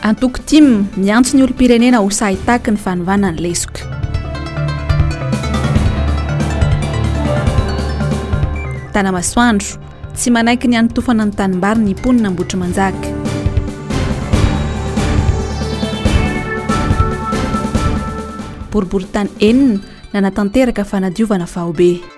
Antoko tim miantso ny olom-pirenena ho sahitaky ny fanovana ny lesoka. Tana masoandro tsy manaiky ny anotofana ny tanimbary ny mponina Ambotry Manjaka. Boribory-tany enina nanatanteraka fanadiovana Vaovao.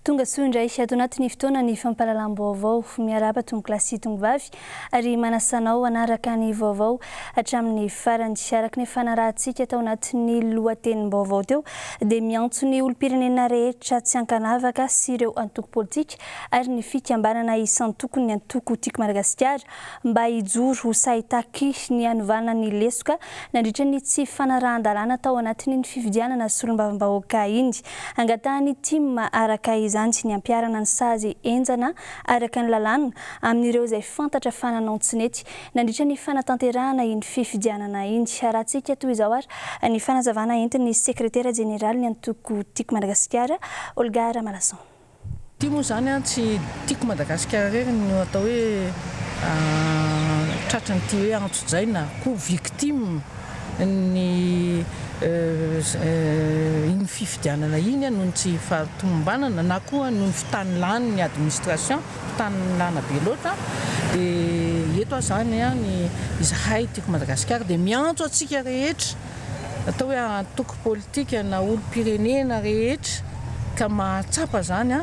Tonga soindray ato anatin'ny fotoana ny fampahalalam-baovao miaraba tonga klasy tonga vavy ary manasanao anaraka ny vaovao hatramin'ny farany araka ny fanarahantsika tao anatin'ny lohatenim-baovao teo dia miantso ny olom-pirenena rehetra tsy ankanavaka sy ireo antoko politika ary ny fikambanana isan'ny tokony ny antoko tiako Madagasikara mba hijoro ho sahitaky ny anovana ny lesoka nandritra ny tsy fanarahan-dalàna tao anatin'ny fifidianana solombavam-bahoaka iny angatahany tim araka izany ny ampiarana ny sazy enjana araka ny lalàna amin'ireo izay fantatra fananao-tsinety nandritra ny fanatanterahana iny fifidianana iny rahantsika toy izao ary ny fanazavana entin'ny sekretera jeneraly ny antoko tiako Madagasikara Olga Malason. Ty moa zany tsy tiako Madagasikara rery no atao hoe tratran'ity hoe antsojaina ko victime ny iny fifidianana iny noho tsy fahatombanana na koa noho fitany lany ny administration fitany lana be loatra dia eto zany ny izahay tiako Madagasikara dia miantso atsika rehetra atao hoe antoko politika na olom-pirenena rehetra ka mahatsapa zany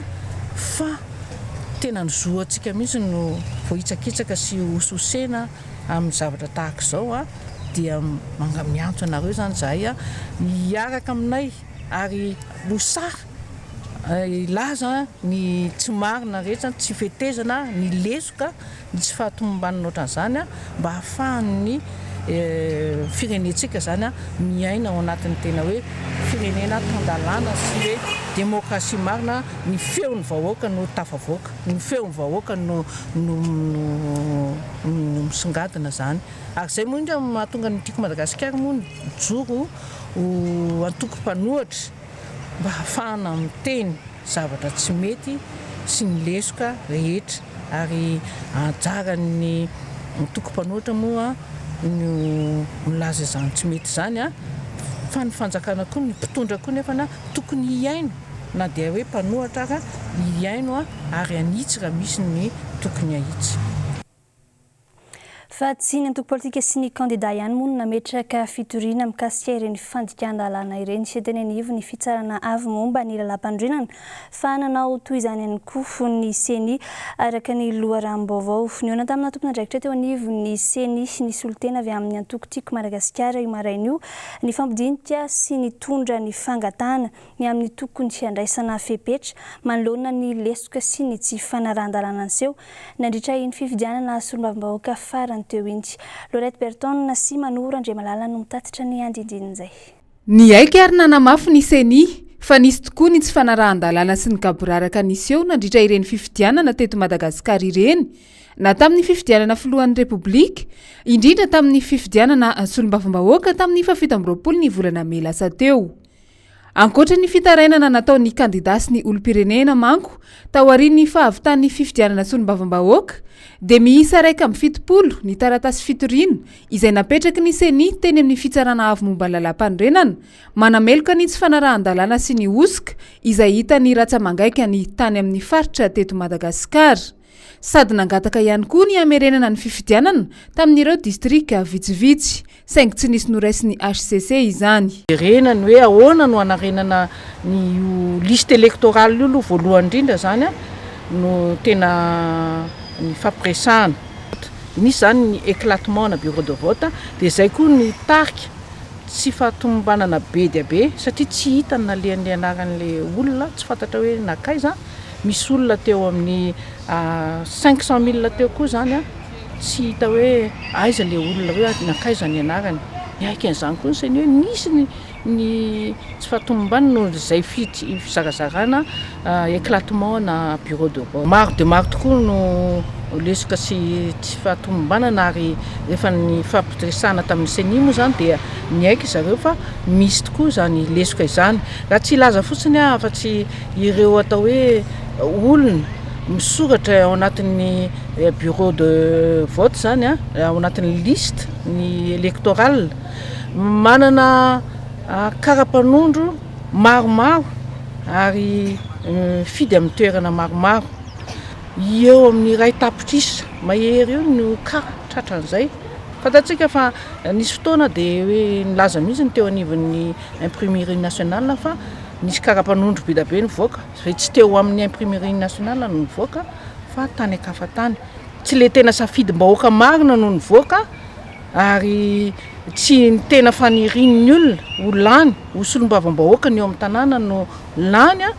fa tena nizoatsika mihitsy no vohitsakitsaka sy hososena amin'ny zavatra tahaka izao dia miantso anareo zany zahay hiaraka aminay ary losary ilaza ny tsy marina rehetra tsy fetezana ny lesoka ny tsy fahatombanana ohatran'izany mba hahafahan'ny firenentsika zany miaina ao anatin'ny tena hoe firenena tandalàna sy hoe demokrasia marina ny feon'ny vahoaka no tafavoaka ny feon'ny vahoaka no misongadina zany ary zay moa indra mahatonga ny tiako Madagasikara moa joro ho antoko mpanohatra mba hahafahana miteny zavatra tsy mety sy ny lesoka rehetra ary anjaran'ny antoko mpanohatra moa no milaza izany tsy mety zany fa ny fanjakana koa ny mpitondra koa nefa tokony hiaino na dia hoe mpanohatra hiaino ary anitsy raha misy ny tokony ahitsy. Fa tsy ny antoko politika sy ny kandida ihany moa nametraka fitoriana mikasika ireny fandikana-dalàna ireny sy teny anivo ny fitsarana avy momba ny lalam-pandrinana fa nanao toy izany ihany koa ny seni araka ny loharanom-baovao niona tamina tompon'andraikitra teo anivo ny seni ny solotena avy amin'ny antoko tiako Madagasikara io maraina io ny fampidinika sy ny tondra ny fangatahana ny amin'ny tokony sy andraisana fepetra manoloana ny lesoka sy ny tsy fanarahan-dalàna anseho nandritra iny fifidianana solombavam-bahoaka farany teo intsy. Lorette Berton sy Manora Andriamalala no mitatitra ny andindin'izay. Ny aiky ary nanamafy ny seni fa nisy tokoa ny tsy fanarahan-dalàna sy ny gaboraraka nisy eo nandritra ireny fifidianana teto Madagasikara ireny na tamin'ny fifidianana filohan'ny Repoblika indrindra tamin'ny fifidianana solombavam-bahoaka tamin'ny 17 ny volana May lasa teo. Ankoatra ny fitarainana nataon'ny kandida sy ny olom-pirenena manko tao aorian'ny fahavitan'ny fifidianana solombavam-bahoaka dia miisa 170 ny taratasy fitoriana izay napetraky ny seni teny amin'ny fitsarana avy momba ny lalam-pandrenana manameloka ny tsy fanarahan-dalàna sy ny osika izay hita ny ratsamangaika ny tany amin'ny faritra teto Madagasikara. Sady nangataka ihany koa ny amerenana ny fifidianana tamin'ireo distrika vitsivitsy saingy tsy nisy noraisy ny HCC izany. Renany hoe ahoana no anarenana ny liste électorale io voalohany indrindra zany no tena ny fampiresahana. Nisy zany ny éclatement na bureau de vote dia zay koa ny tarika tsy fahatombanana be dia be satria tsy hita na lehan'ny anaran'le olona tsy fantatra hoe nakaiza misy olona teo amin'ny 500,000 teo koa zany tsy hita hoe aiza le olona hoe nakaiza ny anarany miaiky an'izany koa ny hoe nisy ny tsy fahatombanana noho izay fizarazarana éclatement na bureau de vote maro tokoa no lesoka sy tsy fahatombanana ary rehefa ny fampiresahana tamin'ny seni moa zany dia miaiky zareo fa misy tokoa zany lesoka izany raha tsy ilaza fotsiny fa tsy ireo atao hoe olona misoratra ao anatin'ny bureau de vote zany ao anatin'ny liste ny électoral manana karapanondro maromaro ary fidy amin'ny toerana maromaro eo amin'ny ray tapitrisa mahery eo no tratran'izay fantatsika fa nisy fotoana dia hoe nilaza mihitsy ny teo anivon'ny imprimerie nationale fa nisy karapanondro be dabe nivoaka fa tsy teo amin'ny imprimerie nationale no nivoaka fa tany akafatany tsy le tena safidim-bahoaka marina no nivoaka ary tsy ny tena fanirian'ny olona ho lany ho solombavam-bahoaka ny eo amin'ny tanàna no lany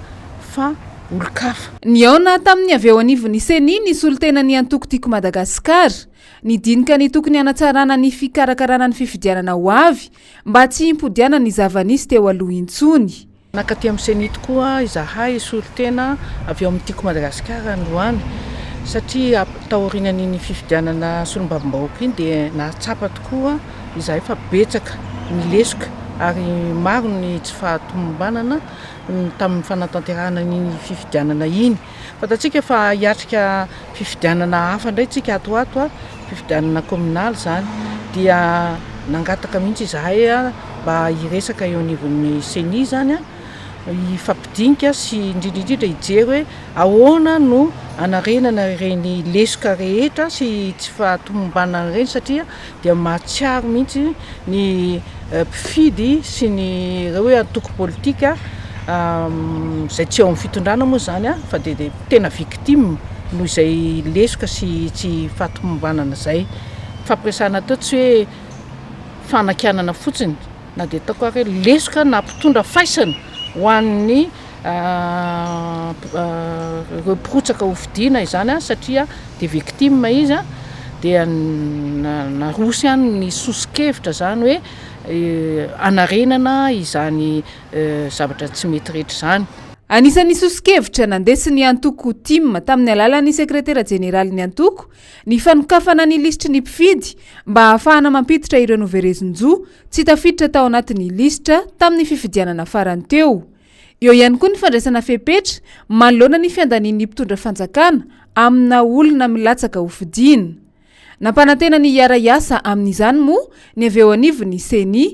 fa olo-kafa ny aona tamin'ny avy eo anivon'ny seni ny solo-tena ny antoko tiako Madagasikara ny dinika ny tokony hanatsarana ny fikarakarana ny fifidianana ho avy mba tsy himpodiana ny zava-nisy teo aloha intsony nakaty amin'ny seni tokoa izahay solo-tena avy eo amin'ny tiako Madagasikara androany satria taorianany fifidianana solombavam-bahoaka iny dia nahatsapa tokoa izahay fa betsaka milesoka ary maro ny tsy fahatombanana tamin'ny fanatanterahana ny fifidianana iny fantatsika fa hiatrika fifidianana hafa indray tsika atoato fifidianana communal zany dia nangataka mihitsy izahay mba hiresaka eo anivon'ny seni zany ifampidinika sy indrindrindrindra hijery hoe ahoana no anarenana ireny lesoka rehetra sy tsy fahatombanana ireny satria dia mahatsiaro mihitsy ny mpifidy sy ny reo hoe antoko politika zay tsy eo amin'ny fitondrana moa zany fa dia tena victime noho izay lesoka sy tsy fahatombanana zay fampiresana teo tsy hoe fanakianana fotsiny na dia ataoko hoe lesoka na mpitondra faisana ho an'ny reprotsaka hofidiana izany satria dia victime izy dia narosy any ny sosikevitra zany hoe anarenana izany zavatra tsy mety rehetra zany anisan'ny sosikevitra nandesiny antoko tim tamin'ny alalan'ny sekretera jeneraly ny antoko ny fanokafana ny lisitra ny mpifidy mba ahafahana mampiditra ireo noverezonjo tsy tafiditra tao anatin'ny lisitra tamin'ny fifidianana farany teo eo ihany koa ny fandraisana fepetra manoloana ny fiandanian'ny mpitondra fanjakana amina olona milatsaka hofidiana nampanantena ny hiara iasa amin'izany moa ny avy eo anivon'ny seni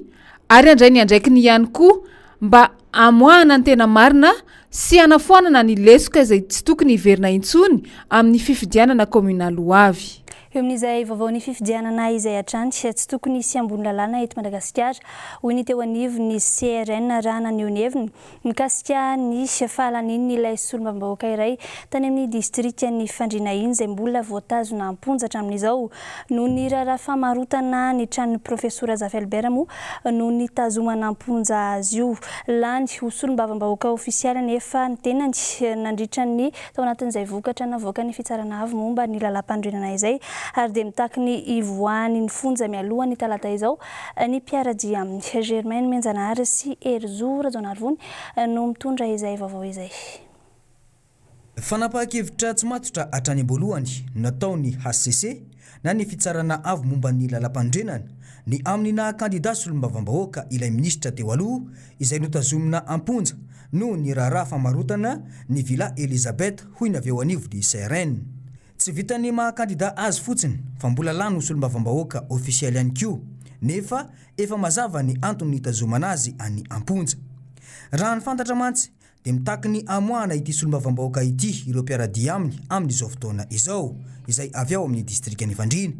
ary andray ny andraiky ny ihany koa mba amoahana ny tena marina sy hanafoanana ny lesoka izay tsy tokony hiverina intsony amin'ny fifidianana communal ho avy eo amin'izay vaovao ny fifidianana izay hatrany tsy tokony hisy ambony lalàna eto Madagasikara hoy ny teo anivon'ny CRN rahana ny heviny mikasika ny fahalaniny ilay solombavam-bahoaka iray tany amin'ny distrikta ny Fandriana iny izay mbola voatazona amponja hatramin'izao noho ny raharaha famarotana ny tranon'ny profesora Zafelbert moa noho ny tazomana amponja azy io lany ho solombavam-bahoaka ofisialy nefa ny tenany nandritra ny tao anatin'izay vokatra navoaka ny fitsarana avy momba ny lalam-pandrenana izay ary dia mitaky ny ivoany ny fonja mialoha ny talata izao ny mpiaradia amin'ny Germaine Menjanary sy Erzora Jonarvony no mitondra izay vaovao izay Fanapahan-kevitra tsy matotra hatrany am-boalohany nataony HCC na ny fitsarana avy momba ny lalam-pandrenana ny amin'ny naha-kandida solombavam-bahoaka ilay ministra teo aloha izay notazomina amponja no ny raharaha famarotana ny Villa Elizabeth hoy ny avy eo anivon'ny CRN. Tsy vitany maha-kandida azy fotsiny fa mbola lany solombavam-bahoaka ofisialy ihany koa nefa efa mazava ny antony nitazomana azy any amponja. Raha ny fantatra mantsy dia mitaky ny amoahana ity solombavam-bahoaka ity ireo mpiaradia aminy amin'izao fotoana izao izay avy ao amin'ny distrika ny Fandriana.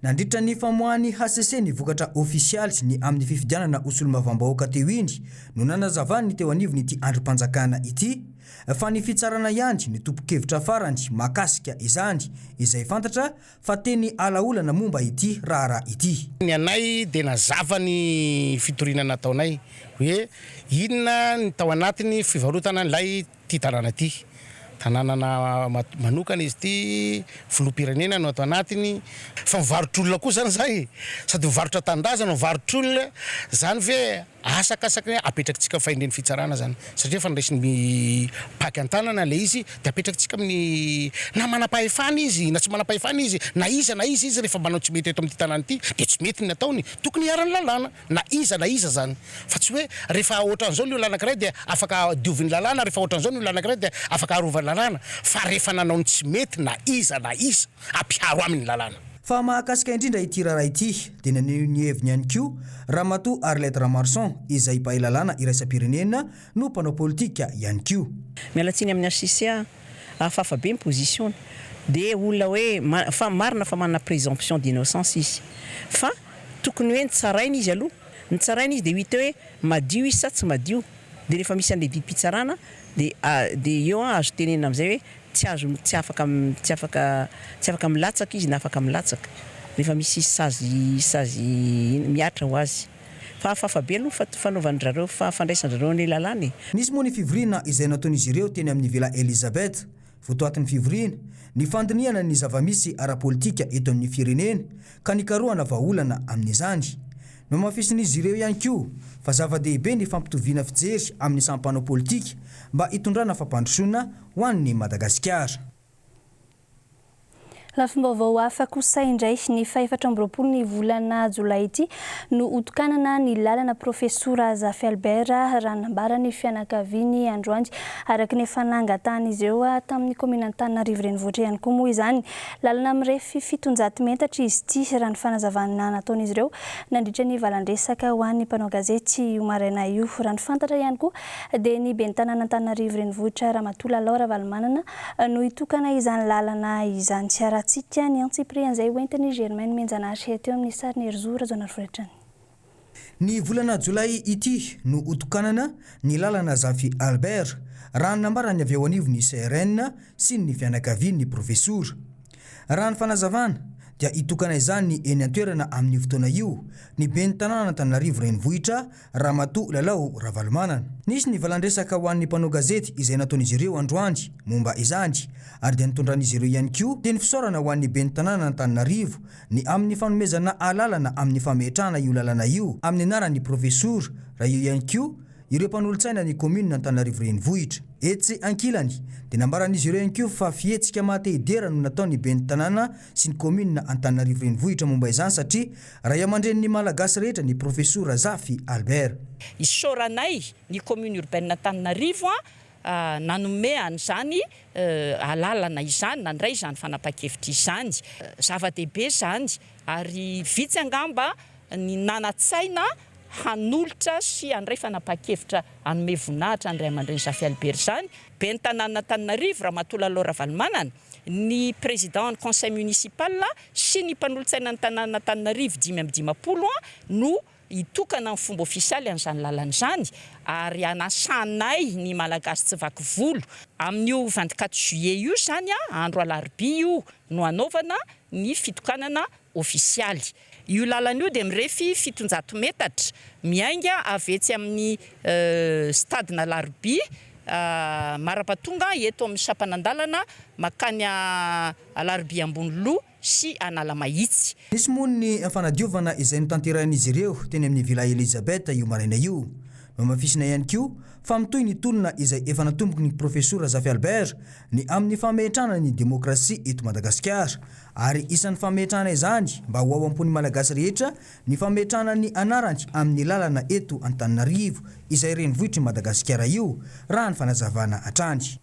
Nandritra ny famoahany HCC ny vokatra ofisialy ny amin'ny fifidianana ho solombavam-bahoaka teo iny no nanazavany ny teo anivony ity androm-panjakana ity fa ny fitsarana ihany ny tompo-kevitra farany makasika izany izay fantatra fa teny alaolana momba ity raharaha ity. Ny anay dia nazava ny fitorinana taonay hoe inona ny tao anatiny fivarotana n'ilay ty tanàna ty. Tanànana manokana izy ty filoham-pirenena no ato anatiny fa mivarotr'olona koa zany zay sady mivarotra tanindrazana mivarotr'olona zany ve asakasaka apetrakintsika faindreny fitsarana zany satria efa ndraisiny paky an-tanana le izy de apetrakintsika amin'ny na manam-pahefana izy na tsy manam-pahefana izy na izy rehefa manao tsy mety eto amin'ity tanàna ity de tsy mety ny ataony tokony hiarany lalàna na iza zany fa tsy hoe rehefa ohatran'izao ny olona anankiray de afaka dioviny lalàna rehefa ohatran'izao ny olona anankiray de afaka arovany lalàna fa rehefa nanao ny tsy mety na iza ampiaro amin'ny lalàna. Fa mahakasika indrindra ity raharaha ity dia naneho ny heviny ihany koa Ramatoa Arlette Ramarson izay mpahay lalàna iraisam-pirenena no mpanao politika ihany koa. Mialatsiny amin'ny RCC afafa be ny position dia olona hoe fa marina fa manana présomption d'innocence izy fa tokony hoe nitsaraina izy aloha nitsaraina izy dia hita hoe madio izy sa tsy madio dia rehefa misy an'ilay bibim-pitsarana dia eo azo tenena amin'izay hoe tsy afaka milatsaka izy na afaka milatsaka rehefa misy sazy miatra ho azy fa afafa be aloha fanaovan'izareo fandraisan'izareo ny lalàna. Nisy moa ny fivoriana izay nataon'izy ireo teny amin'ny Villa Elizabeth votoatin'ny fivoriana ny fandiniana ny zava-misy ara-politika eto amin'ny firenena ka nikarohana vahaolana amin'izany no mafisin'izy ireo ihany koa fa zava-dehibe ny fampitoviana fijery amin'ny sampanao politika mba hitondrana fampandrosoana ho an'ny Madagasikara. Lafim-baovao hafa kosa indray ny 4 ny volana Jolay ity no otokanana ny lalana profesora Zafy Albert ranambara ny fianakaviany androany araka ny fanangatan'izy ireo tamin'ny komina Antananarivo renivohitra ihany koa moa izany lalana mirefy 700 metatra izy ity raha ny fanazavana nataon'izy ireo nandritra ny valandresaka ho an'ny mpanao gazety io maraina io raha ny fantatra ihany koa dia ny ben'ny tanàna Antananarivo renivohitra Ramatoa Laura Valmanana no hitokana izany lalana izany tsy aratsika ny antsiprian'izay hoentin'ny Germaine Menjanahary teo amin'ny sariny Erzora zona Foretrany. Ny volana Jolay ity no otokanana ny lalana Zafy Albert raha nambarany avy ao anivon'ny CRN sy ny fianakavian'ny profesora. Raha ny fanazavana dia itokana izany eny an-toerana amin'ny fotoana io ny ben'ny tanàna Antananarivo renivohitra Ramatoa Laura Valmanana. Nisy ny valandresaka ho an'ny mpanao gazety izay nataon'izy ireo androany momba izany ary dia nitondran'izy ireo ihany koa dia ny fisaorana ho an'ny ben'ny tanàna Antananarivo ny amin'ny fanomezana alalana amin'ny fametrahana io lalana io amin'ny anaran'ny profesora raha io ihany koa ireo mpanolontsaina ny komina Antananarivo renivohitra. Etsy ankilany dia nambaran'izy ireo ihany koa fa fihetsika mahatehidera no nataony ben'ny tanàna sy ny komina Antananarivo renivohitra momba izany satria raha iamandren'ny malagasy rehetra ny profesora Zafy Albert. Isaoranay ny commune urbaine Antananarivo nanome an'izany alalana izany nandray izany fanapa-kevitra izany zava-dehibe izany ary vitsy angamba ny nanatsaina hanolotra sy andray fanapa-kevitra hanome voninahitra andray amandreny Zafy Albert izany ben'ny tanàna Antananarivo Ramatoa Laura Valmanana ny président conseil municipal sy ny mpanolotsaina ny tanàna Antananarivo 5 no itokana ny fomba ofisialy an'izany lalana izany ary anasanay ny malagasy tsy vaky volo amin'io 24 juillet io izany andro alarobia io no anaovana ny fitokanana ofisialy. Io lalana io dia mirefy 700 metatra miainga avy etsy amin'ny stadina alarobia marapatonga eto amin'ny sapanandalana makany alarobia ambony loha sy anala mahitsy. Nisy moa ny fanadiovana izay notanteran'izy ireo teny amin'ny Villa Elizabeth io maraina io no mafisina ihany koa fa mitohy ny tolona izay efa natomboky ny profesora Zafy Albert ny amin'ny fametrahana ny demokrasia eto Madagasikara ary isan'ny fametrahana izany mba ho ao am-pony malagasy rehetra ny fametrahana ny anarany amin'ny lalana eto Antananarivo izay renivohitry Madagasikara io raha ny fanazavana hatrany.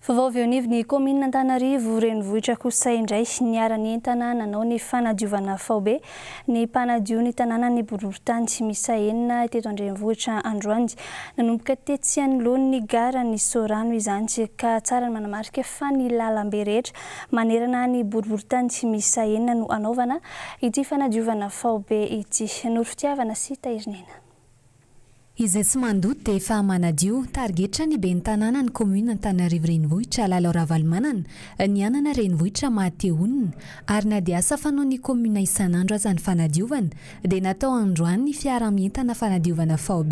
Vaovao ny komina Antananarivo renivohitra kosa indray niarany entana nanao ny fanadiovana Vaovao ny mpanadio ny tanàna ny boriboritany misa enina teto an-drenivohitra androany nanomboka tetsy anoloan'ny gara ny Sorano izany ka tsara ny manamarika fa ny lalambe rehetra manerana ny boriboritany misa enina no anaovana ity fanadiovana Vaovao ity norofitiavana sy tahirinena. Izay tsy mandoto dia efa manadio targetra ny ben'ny tanàna ny komina Antananarivo renivohitra Laura Valmanana ny anana renivohitra Mateonina ary na dia asa fanao ny komina isan'andro aza ny fanadiovana dia natao androany ny fiara-mientana fanadiovana Vaovao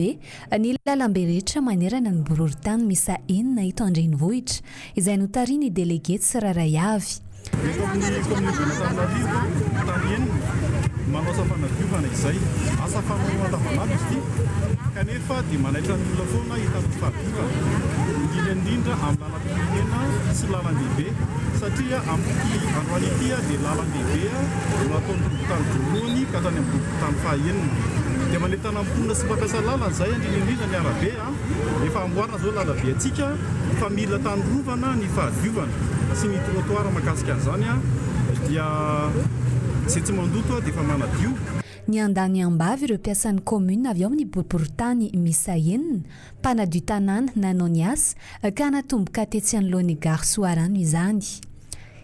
ny lalambe rehetra manerana ny boriboritany misa enina eto an-drenivohitra izay notariany délégué Tsiraray avy. manao asa fanadiovana izay asa fanao andavanandro izy ity kanefa dia manaitra ny olona foana hitany fahadiovana indrindra amin'ny lalam-pirenena sy lalan-dehibe satria amin'ity androany ity dia lalan-dehibe no ataon'ny tany voalohany ka tany amin'ny tany fahaenina dia manentana mponina sy mampiasa lalana izay indrindra ny arabe efa amboarina zao lalabe atsika fa mila tany rovana ny fahadiovana sy ny trottoir mahakasika an'izany dia tsy mandoto dia efa manadio. Ny andany ambavy ireo mpiasan'ny commune avy ao amin'ny boriboritany misa enina mpanadio tanàna nanao ny asa ka natomboka tetsy anoloan'ny gare Soarano izany.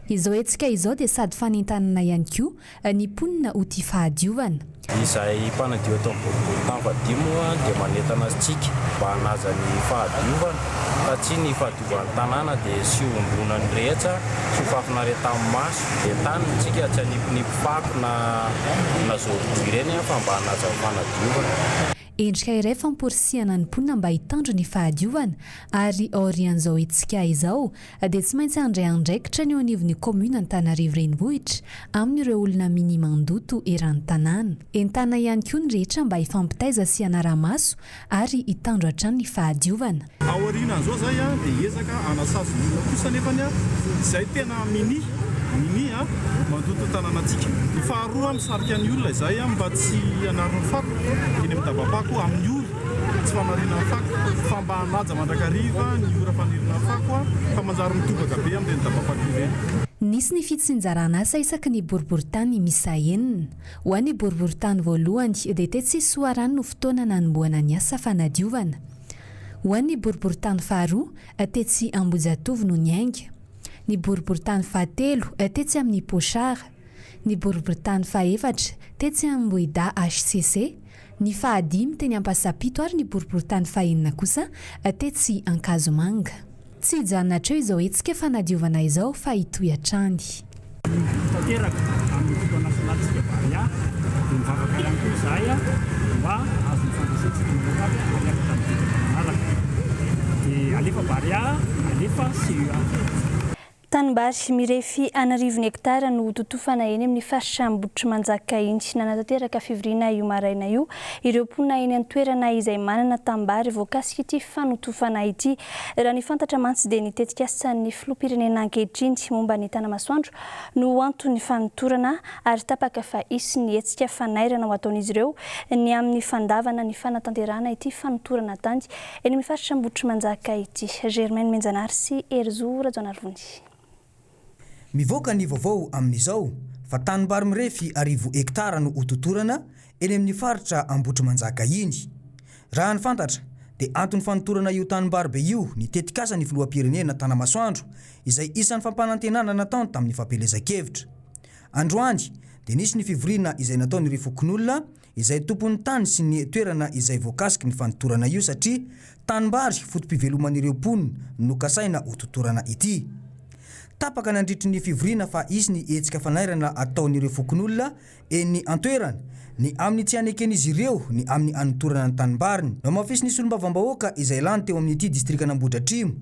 Izao hetsika izao dia sady fanentanana ihany koa ny mponina ho tia fahadiovana. Izay mpanadio atao boriboritany vadimo dia manentana antsika mba hanaja ny fahadiovana satria ny fahadiovan'ny tanàna dia sy ombona ny rehetra sy hofafina rehetan'ny maso dia tany tsika tsy hanipinipifako na zoriko ireny fa mba hanaja ny fanadiovana. Endrika iray famporisihana ny mponina mba hitandro ny fahadiovana ary aorian'izao hetsika izao dia tsy maintsy handray andraikitra ny eo anivon'ny commune Antananarivo renivohitra amin'ireo olona minimandoto eran'ny tanàna. Entana ihany koa ny rehetra mba hifampitaiza sy hanara-maso ary hitandro hatrany ny fahadiovana. Aorian'izao zay dia ezaka anasazy olona kosa nefany izay tena mini mandoto tanànatsika. Ny faharoa misarika ny olona izay mba tsy hanarina fako eny amin'ny dabapako amin'ny ora tsy fanarina fako fa mba hanaja mandrakariva ny ora fanirina fako fa manjary mitobaka be amin'ny dabapako ireny. Nisy ny fitsinjarana asa isaky ny boriboritany misa enina. Ho an'ny boriboritany voalohany dia tetsy Soarano no fotoana nanomboana ny asa fanadiovana. Ho an'ny boriboritany faharoa tetsy Ambojatovo no niainga. Ny boriboritany fahatelo tetsy amin'ny Pochard, ny boriboritany fahaefatra tetsy amin'ny Boida HCC, ny fahadimy teny Ampasapito ary ny boriboritany fahaenina kosa tetsy Ankazomanga. Tsy hijanona hatreo izao hetsika fanadiovana izao fa hitohy hatrany. Tanteraka amin'ny fotoana nasionalitsika Baria dia mivavaka ihany koa izahay mba azo mifandraisantsika miaraka ariaka tamin'ny manaraka. Dia alefa Baria, alefa CUA. Tanimbary mirefy anarivony hektara no totofana eny amin'ny faritra Ambotitra Manjaka iny. Nanatanteraka fivoriana io maraina io ireo mponina eny an-toerana izay manana tanimbary voakasika ity fanotofana ity. Raha ny fantatra mantsy dia nitetika asan'ny filoham-pirenena ankehitriny momba ny tanamasoandro no antony fanotorana ary tapaka fa isy ny hetsika fanairana ho ataon'izy ireo ny amin'ny fandavana ny fanatanterana ity fanotorana tany eny amin'ny faritra Ambotitra Manjaka ity. Germaine Menjanary sy Erzo Rajonarvony. Mivoaka ny vaovao amin'izao fa tanimbary mirefy 10 hektara no hototorana eny amin'ny faritra Ambotitra Manjaka iny. Raha ny fantatra dia antony fanotorana io tanimbary be io nitetikasa ny filoham-pirenena Tanamasoandro izay isan'ny fampanantenana nataony tamin'ny fampelezan-kevitra. Androany dia nisy ny fivoriana izay nataony ireo fokon'olona izay tompon'ny tany sy ny toerana izay voakasiky ny fanotorana io satria tanimbary fotom-piveloman'ireo mponina no kasaina hototorana ity. Tapaka nandritry ny fivoriana fa isy ny hetsika fanairana ataon'ireo fokon'olona eny an-toerana ny amin'ny tsy haneken'izy ireo ny amin'ny anotorana ny tanimbariny. No mafisy nisy olom-bavam-bahoaka izay lany teo amin'ity distrikana Ambohidratrimo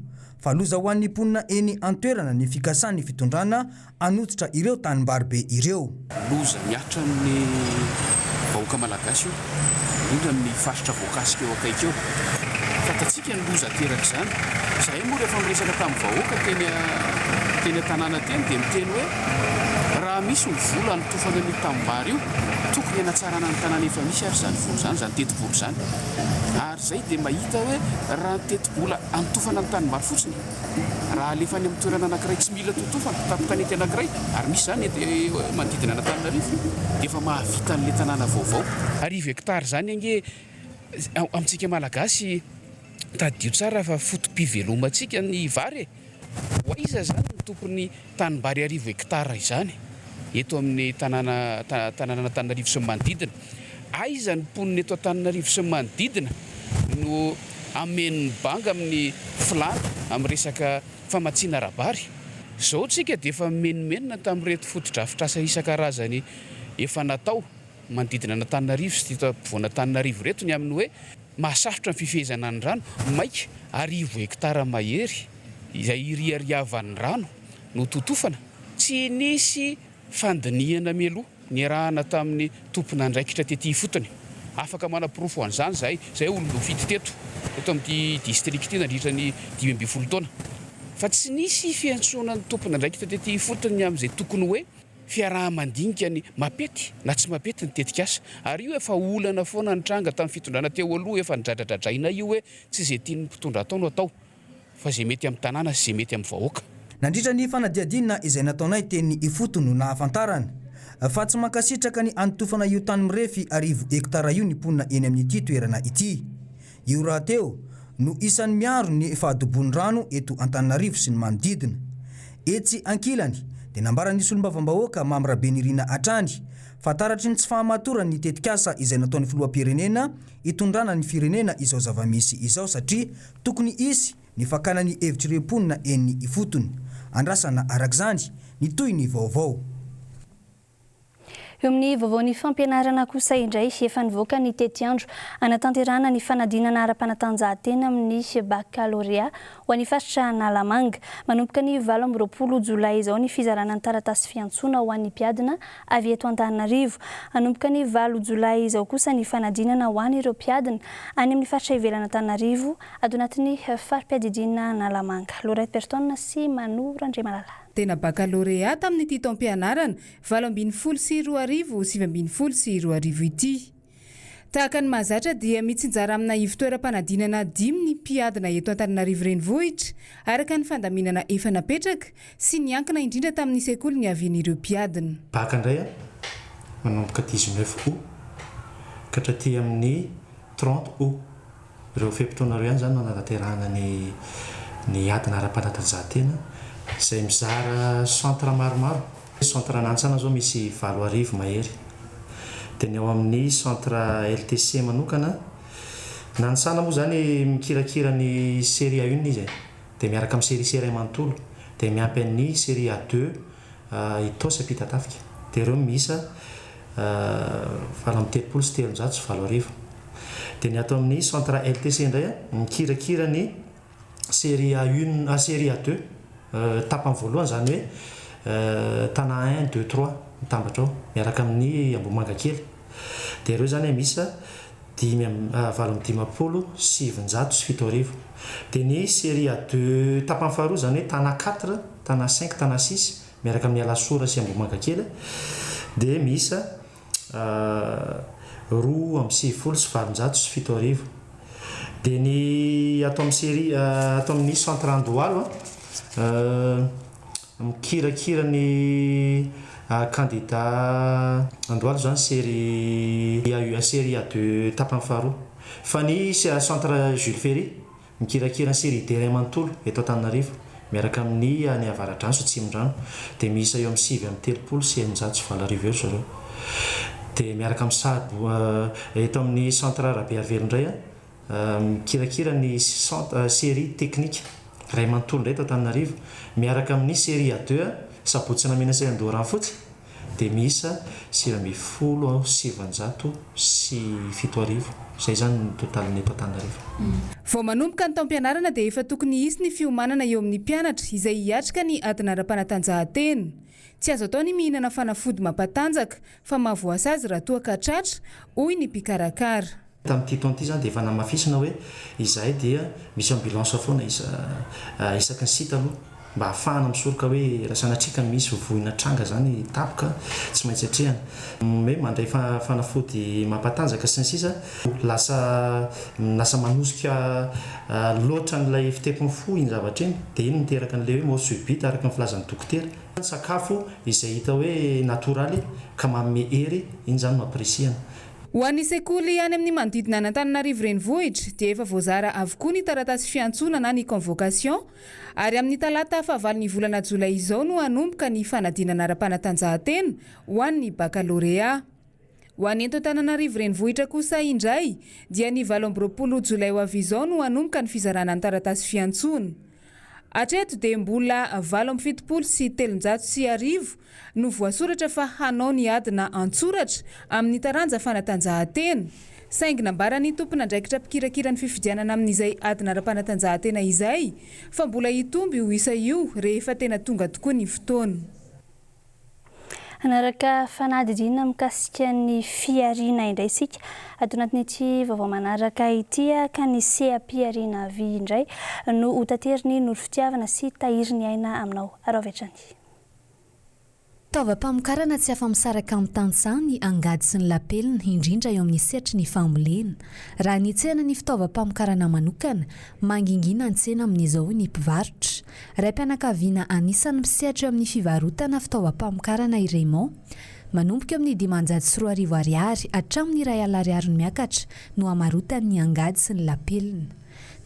fa loza ho an'ny mponina eny an-toerana ny fikasan'ny fitondrana anototra ireo tanimbary be ireo. Loza miatra amin'ny vahoaka malagasy io, indrindra amin'ny faritra voakasika eo akaiky eo. Fatatsika ny loza teraka izany. Zahay moa rehefa miresaka tamin'ny vahoaka teny tanàna teny dia miteny hoe raha misy ny vola anotofana ny tanimbary io tokony hanatsarana ny tanàna efa misy ary izany vola izany, izany teti-bola izany. Ary izay dia mahita hoe raha ny teti-bola anotofana ny tanimbary fotsiny raha alefa any amin'ny toerana anankiray tsy mila totofana tamin'ny tanety anankiray ary misy izany manodidina Antananarivo dia efa mahavita an'ilay tanàna vaovao. 10 hektara izany ange amintsika malagasy tadio tsara fa fotom-pivelomantsika ny vary. Hoaiza zany ny tompony tanimbary 10 hektara izany eto amin'ny tanàna Antananarivo sy manodidina. Aiza ny mponina eto Antananarivo sy manodidina no amen'ny banga amin'ny filana amin'ny resaka famatsiana rabary. Zao tsika dia efa menomenona tamin'ireto fotodrafitrasa isan-karazany efa natao manodidina Antananarivo sy teto ampovoana Antananarivo reto ny amin'ny hoe mahasarotra ny fifehezana ny rano maika 10 hektara mahery izay iriariavan'ny rano no totofana. Tsy nisy fandiniana mialoha niarahana tamin'ny tompona andraikitra tetỳ fotony afaka manapirofo an'izany zay olombelo fity teto amin'ny district nandritra ny 10 taona fa tsy nisy fiantsonan'ny tompona andraikitra tetỳ fotony amin'izay tokony hoe fiaraha-mandinika ny mapety na tsy mapety ny tetika asa ary io efa olana foana nitranga tamin'ny fitondrana teo aloha efa nidradradradraina io hoe tsy izay tiany mpitondra atao no atao fa zay mety amin'ny tanàna sy zay mety amin'ny vahoaka. Nandritra ny fanadiadinina izay nataonay teny ifotony no nahafantarana fa tsy mankasitraka ny antofana io tany mirefy 10 hektara io ny ponina eny amin'ity toerana ity. Io raha teo no isan'ny miaro ny fahadobon'ny rano eto Antananarivo sy ny manodidina. Etsy ankilany dia nambaran'isy olombavambahoaka Mamy Rabenirina Atrany fantaratry ny tsy fahamatorany ny tetikasa izay nataon'ny filoham-pirenena hitondrana ny firenena izao zava-misy izao satria tokony isy ny fakana ny hevitry-ponina eny ifotony. Andrasana arak'izany ny toy ny vaovao. Eo amin'ny vaovaon'ny fampianarana kosa indray efa nivoaka ny tety andro anatanterahana ny fanadinana ara-panatanjahantena amin'ny baccalauréat ho an'ny faritra Analamanga manomboka ny 20 Jolay izao ny fizarana ny taratasy fiantsoana ho an'ny mpiadina avy eto Antananarivo. Manomboka ny 20 Jolay izao kosa ny fanadinana ho an'ireo mpiadina any amin'ny faritra ivelana Antananarivo ato anatin'ny farim-piadidinana Analamanga. Lorette Berton sy Manu Randriamalala. Tena baccalauréat tamin'ity taom-pianarana 7 sy 7 sy 2 ity. Tahaka ny mahazatra dia mitsinjara amina ivitoeram-panadinana 5 ny mpiadina eto Antananarivo renivohitra araka ny fandaminana efa napetraka sy niankina indrindra tamin'ny sekoly ny avian'ireo mpiadina. Baka indray manomboka 19 août ka hatraty amin'ny 30 août ireo fepitaona roa ihany zany nanatanterahana ny adina ara-panatanjahantena izay mizara centre maromaro. Centre Nansana zao misy 7 mahery. Dia ny ao amin'ny centre LTC manokana Nansana moa zany mikirakira ny série A1 izy dia miaraka amin'ny série C manontolo dia miampy amin'ny série A2 Itosy Ampitatafika. Dia ireo miisa 7 sy 7 dia ny atao amin'ny centre LTC indray mikirakira ny série A1 série A2 tapany voalohany zany hoe tana 1 2 3 mitambatra ao miaraka amin'ny Ambomanga kely. Dia ireo zany miisa 7 sy 7 dia ny série A2 tapany faharoa zany hoe tana 4 tana 5 tana 6 miaraka amin'ny Alasora sy Ambomanga kely dia miisa 2 sy 7 sy 7. Dia ny atao amin'ny série atao amin'ny centre Andohalo mikirakira ny candidat Andohalo zany série A2 tapany faharoa fa ny centre Jules Ferry mikirakira ny série D manontolo eto Antananarivo miaraka amin'ny any Avaradrano sy Tsimondrano dia miisa eo amin'ny 7 sy 7 eo zareo. Dia miaraka amin'ny sabo eto amin'ny centre Rabe Avelo indray mikirakira ny série technique Ray manontolo indray eto Antananarivo miaraka amin'ny série A2 Sabotsy Namena sy Andorano fotsy dia miisa 7 sy 7 zay zany ny totaliny eto Antananarivo. Vao manomboka ny taom-pianarana dia efa tokony hisy ny fiomanana eo amin'ny mpianatra izay hiatrika ny adina ara-panatanjahantena. Tsy azo atao ny mihinana fanafody mampatanjaka fa mahavoasa azy raha toa ka tratra hoy ny mpikarakara. Tamin'ity taona ity zany dia efa namafisina hoe izahay dia misy ambulance foana isaky ny sita aloha mba ahafahana misoroka hoe raha sanatrika misy voina tranga zany tapoka tsy maintsy atrehana hoe mandray fanafody mampatanjaka sy ny sisa lasa manosika loatra n'ilay fitepiny fo iny zavatra iny dia iny miteraka n'ilay hoe mort subite araka ny filazan'ny dokotera. Sakafo izay hita hoe natoraly ka manome hery iny zany mampirisihana. Ho an'ny sekoly any amin'ny manodidina Antananarivo renivohitra dia efa voazara avokoa ny taratasy fiantsona na ny convocation ary amin'ny talata fahavalo ny volana Jolay izao no hanomboka ny fanadinana ara-panatanjahantena ho an'ny baccalauréat. Ho an'ny eto Antananarivo renivohitra kosa indray dia ny 20 Jolay ho avy izao no hanomboka ny fizarana ny taratasy fiantsona. Hatreto dia mbola 70 sy 300 no voasoratra fa hanao ny adina antsoratra amin'ny taranja fanatanjahantena. Saingy nambarany tompona andraikitra mpikirakira ny fifidianana amin'izay adina ara-panatanjahantena izay fa mbola hitomby ho isa io rehefa tena tonga tokoa ny fotoana. Anaraka fanadidina mikasika ny fiarina indray isika ato anatin'ity vaovao manaraka ity ka ny seha-piarina vy indray no hotateriny noro fitiavana sy tahiriny aina aminao aravetrany. Taovam-pamokarana tsy afa-misaraka amin'ny tantsaha ny angady sy ny lapelina indrindra eo amin'ny setry ny fambolena. Raha ny tsena ny fitaovam-pamokarana manokana mangingina ny tsena amin'izao ny mpivarotra. Raim-pianakaviana anisany misehatra eo amin'ny fivarotana fitaovam-pamokarana i Raymond. Manomboka eo amin'ny 540 ariary hatramin'ny 1 ariary miakatra no amarotany ny angady sy ny lapelina.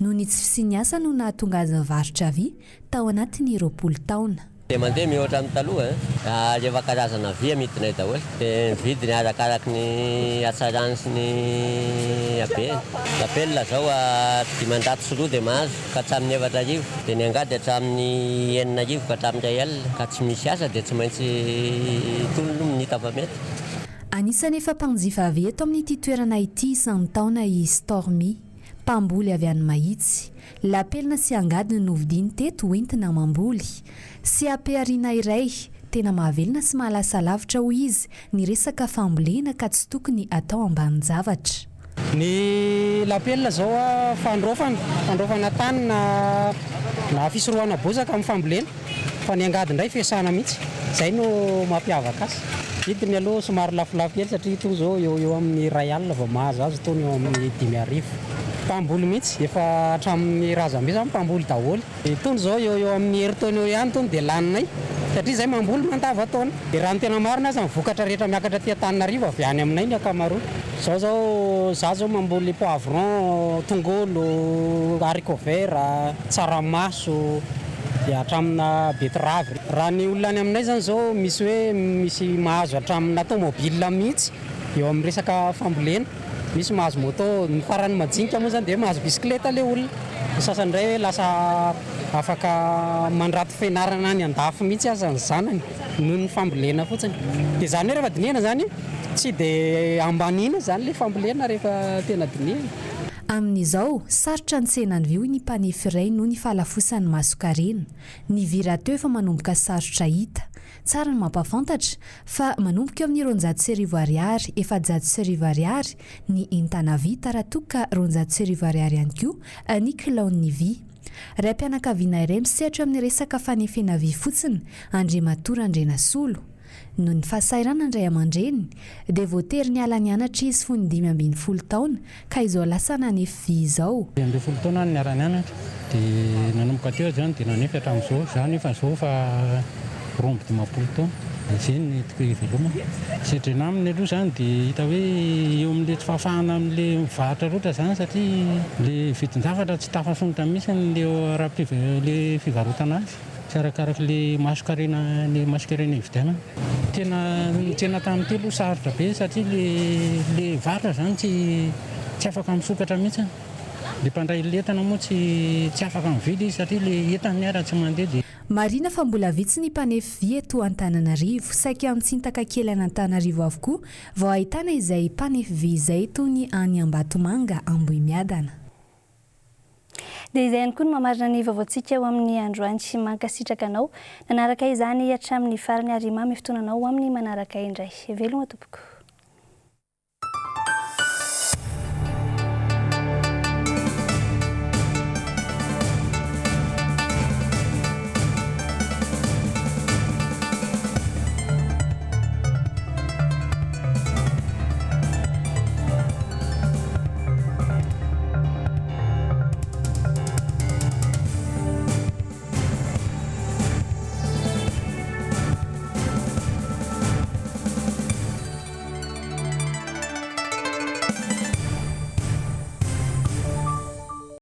Noho ny tsy fisiany asa no nahatonga azy nivarotra vy tao anatin'ny 20 taona. Dia mandeha mihoatra amin'ny taloha rehefa karazana vy amidinay daholo dia vidiny arakaraky ny hatsarany sy ny habeny. Lapelina zao 500 sy 2 dia mahazo ka hatramin'ny 4 arivo, dia ny angady hatramin'ny 9 arivo ka hatramin'ny 1 alina, ka tsy misy asa dia tsy maintsy tolony ny hita fa mety. Anisany efa mpanjifa avy eto amin'ity toerana ity isan'ny taona i Stormy, mpamboly avy any mahitsy. Lapelina sy angady no novidiny teto hoentina mamboly. Sy ampiarina iray tena mahavelona sy mahalasa lavitra ho izy ny resaka fambolena ka tsy tokony atao ambany zavatra. Ny lapelina zao fandrofana tany na fisorohana bozaka amin'ny fambolena, fa ny angady indray fiasana mihitsy, izay no mampiavaka azy. Vidiny aloha somary lafolafo kely satria itony zao eo amin'ny 1 alina vao mahazo azy, itony eo amin'ny 5 arivo. Mpamboly mihitsy efa hatramin'ny razambe zany mpamboly daholo. Itony zao eo amin'ny herintaona eo ihany itony dia laninay satria izay mamboly mantava taona. Dia raha ny tena marina azy vokatra rehetra miakatra aty Antananarivo avy any aminay ny akamaroany. Zao zao mamboly poivron, tongolo, haricot vert, tsaramaso, dia hatramina betravy. Raha ny olona any aminay zany zao misy mahazo hatramina tomobile mihitsy eo amin'ny resaka fambolena. Misy mahazo moto, ny farany majinika moa zany dia mahazo bisikileta le olona. Ny sasany indray hoe lasa afaka mandrato fianarana any andafy mihitsy aza ny zanany noho ny fambolena fotsiny. Dia zany hoe rehefa dinihana zany tsy dia ambanina zany le fambolena rehefa tena dinihana. Amin'izao, sarotra ny tsenany vy ny mpanefy iray noho ny fahalafosan'ny masokarena. Ny virateo efa manomboka sarotra hita. Tsara ny mampafantatra fa manomboka eo amin'ny 200 ariary, 400 ariary ny entana vy taratoka 200 ariary ihany koa ny kilaon'ny vy. Raim-pianakaviana iray misehatra amin'ny resaka fanefena vy fotsiny, Andriamatora Andrenasolo. Noho ny fahasairana indray aman-dreny dia voatery ny ala nianatra izy fony 5-10 taona ka izao lasa nanefy vy izao. 10 taona ny niara nianatra dia nanomboka teo zany dia nanefy hatramin'izao, zany efa zao fa 20 taona. Izay ny toko ivelomana. Setrena aminy aloha zany dia hita hoe eo amin'ilay tsy fahafahana amin'ilay mivarotra roatra zany satria ilay vidin-javatra tsy tafasonitra mihitsy le fivarotana azy. Tsy arakaraka le masokarena hividianana. Tena tamin'ny telo sarotra be satria le varotra zany tsy afaka misokatra mihitsy. Le mpandray letana moa tsy afaka mividy satria le entany niara tsy mandeha. Marina fa mbola vitsy ny mpanefy vy eto Antananarivo, saika amin'ny tsintaka kely any Antananarivo avokoa vao ahitana izay mpanefy vy izay toy ny any Ambatomanga Ambohimiadana. Dia izay ihany koa no mamarina ny vaovaontsika eo amin'ny androany sy mankasitraka anao. Nanaraka izany hatramin'ny farany ary mamy fotoananao amin'ny manaraka indray. Velona tompoko.